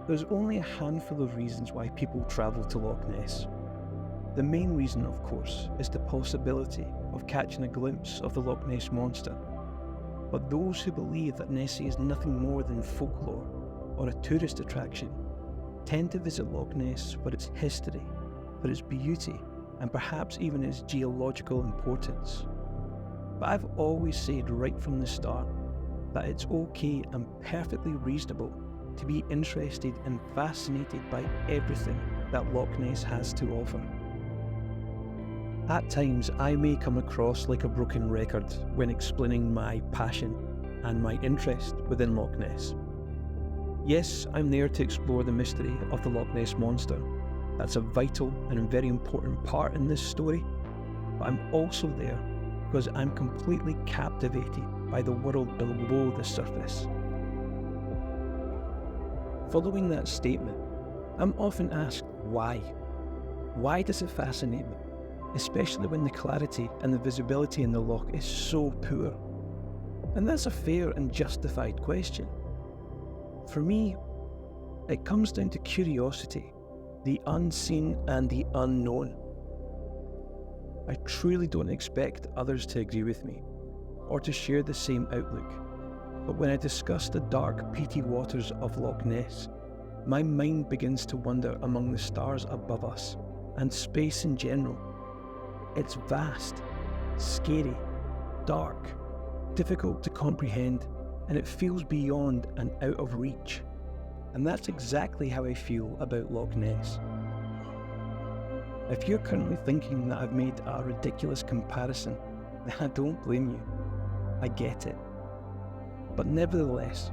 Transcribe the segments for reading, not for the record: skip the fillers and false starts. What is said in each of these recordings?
There's only a handful of reasons why people travel to Loch Ness. The main reason, of course, is the possibility of catching a glimpse of the Loch Ness Monster. But those who believe that Nessie is nothing more than folklore or a tourist attraction tend to visit Loch Ness for its history, for its beauty, and perhaps even its geological importance. But I've always said right from the start that it's okay and perfectly reasonable to be interested and fascinated by everything that Loch Ness has to offer. At times, I may come across like a broken record when explaining my passion and my interest within Loch Ness. Yes, I'm there to explore the mystery of the Loch Ness Monster. That's a vital and very important part in this story, but I'm also there because I'm completely captivated by the world below the surface. Following that statement, I'm often asked why. Why does it fascinate me? Especially when the clarity and the visibility in the loch is so poor. And that's a fair and justified question. For me, it comes down to curiosity, the unseen and the unknown. I truly don't expect others to agree with me, or to share the same outlook. But when I discuss the dark, peaty waters of Loch Ness, my mind begins to wander among the stars above us, and space in general. It's vast, scary, dark, difficult to comprehend, and it feels beyond and out of reach. And that's exactly how I feel about Loch Ness. If you're currently thinking that I've made a ridiculous comparison, then I don't blame you. I get it. But nevertheless,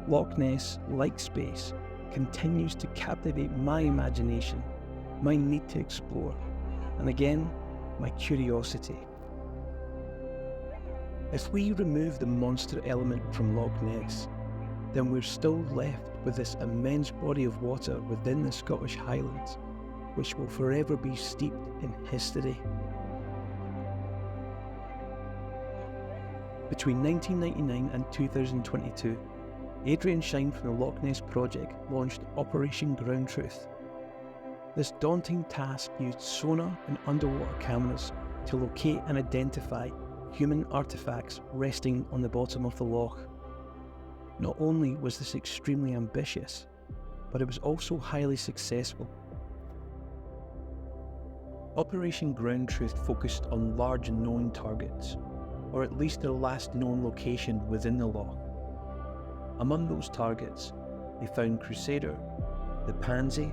Loch Ness, like space, continues to captivate my imagination, my need to explore, and again, my curiosity. If we remove the monster element from Loch Ness, then we're still left with this immense body of water within the Scottish Highlands, which will forever be steeped in history. Between 1999 and 2022, Adrian Shine from the Loch Ness Project launched Operation Ground Truth. This daunting task used sonar and underwater cameras to locate and identify human artefacts resting on the bottom of the loch. Not only was this extremely ambitious, but it was also highly successful. Operation Ground Truth focused on large known targets, or at least their last known location within the loch. Among those targets, they found Crusader, the Pansy,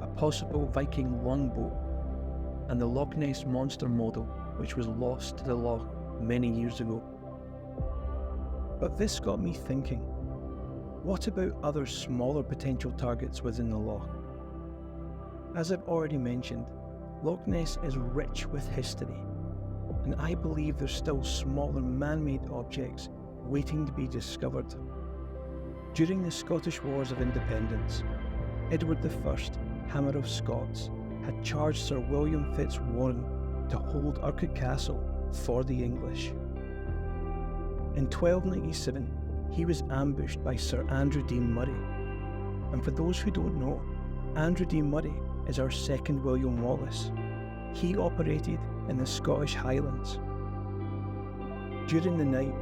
a possible Viking longboat, and the Loch Ness Monster model, which was lost to the loch many years ago. But this got me thinking, what about other smaller potential targets within the loch? As I've already mentioned, Loch Ness is rich with history, and I believe there's still smaller man-made objects waiting to be discovered. During the Scottish Wars of Independence, Edward I, Hammer of Scots, had charged Sir William Fitzwarren to hold Urquhart Castle for the English. In 1297, he was ambushed by Sir Andrew de Murray. And for those who don't know, Andrew de Murray is our second William Wallace. He operated in the Scottish Highlands. During the night,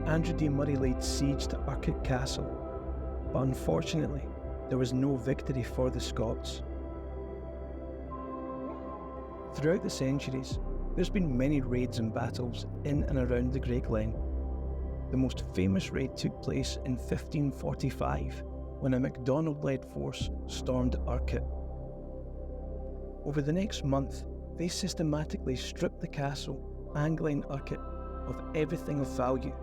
Andrew de Murray laid siege to Urquhart Castle, but unfortunately, there was no victory for the Scots. Throughout the centuries, there's been many raids and battles in and around the Great Glen. The most famous raid took place in 1545, when a MacDonald-led force stormed Urquhart. Over the next month, they systematically stripped the castle and Glen Urquhart of everything of value.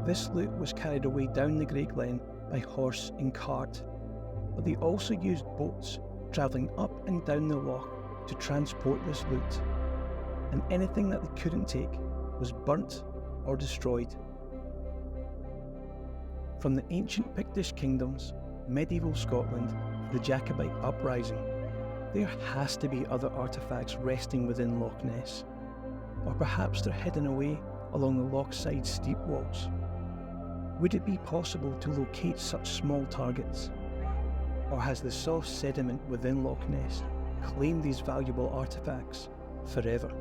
This loot was carried away down the Great Glen by horse and cart, but they also used boats travelling up and down the loch to transport this loot, and anything that they couldn't take was burnt or destroyed. From the ancient Pictish kingdoms, medieval Scotland, the Jacobite uprising, there has to be other artefacts resting within Loch Ness, or perhaps they're hidden away along the lochside steep walls. Would it be possible to locate such small targets? Or has the soft sediment within Loch Ness claimed these valuable artefacts forever?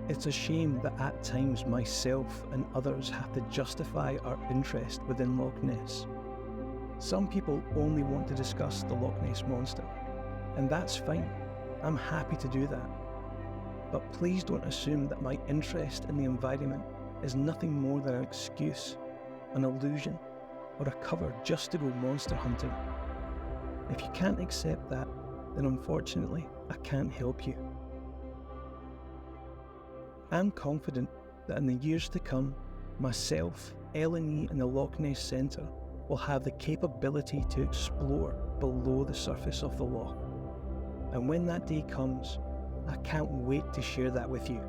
It's a shame that at times myself and others have to justify our interest within Loch Ness. Some people only want to discuss the Loch Ness Monster, and that's fine. I'm happy to do that. But please don't assume that my interest in the environment is nothing more than an excuse, an illusion, or a cover just to go monster hunting. If you can't accept that, then unfortunately I can't help you. I'm confident that in the years to come, myself, L&E and the Loch Ness Centre will have the capability to explore below the surface of the loch. And when that day comes, I can't wait to share that with you.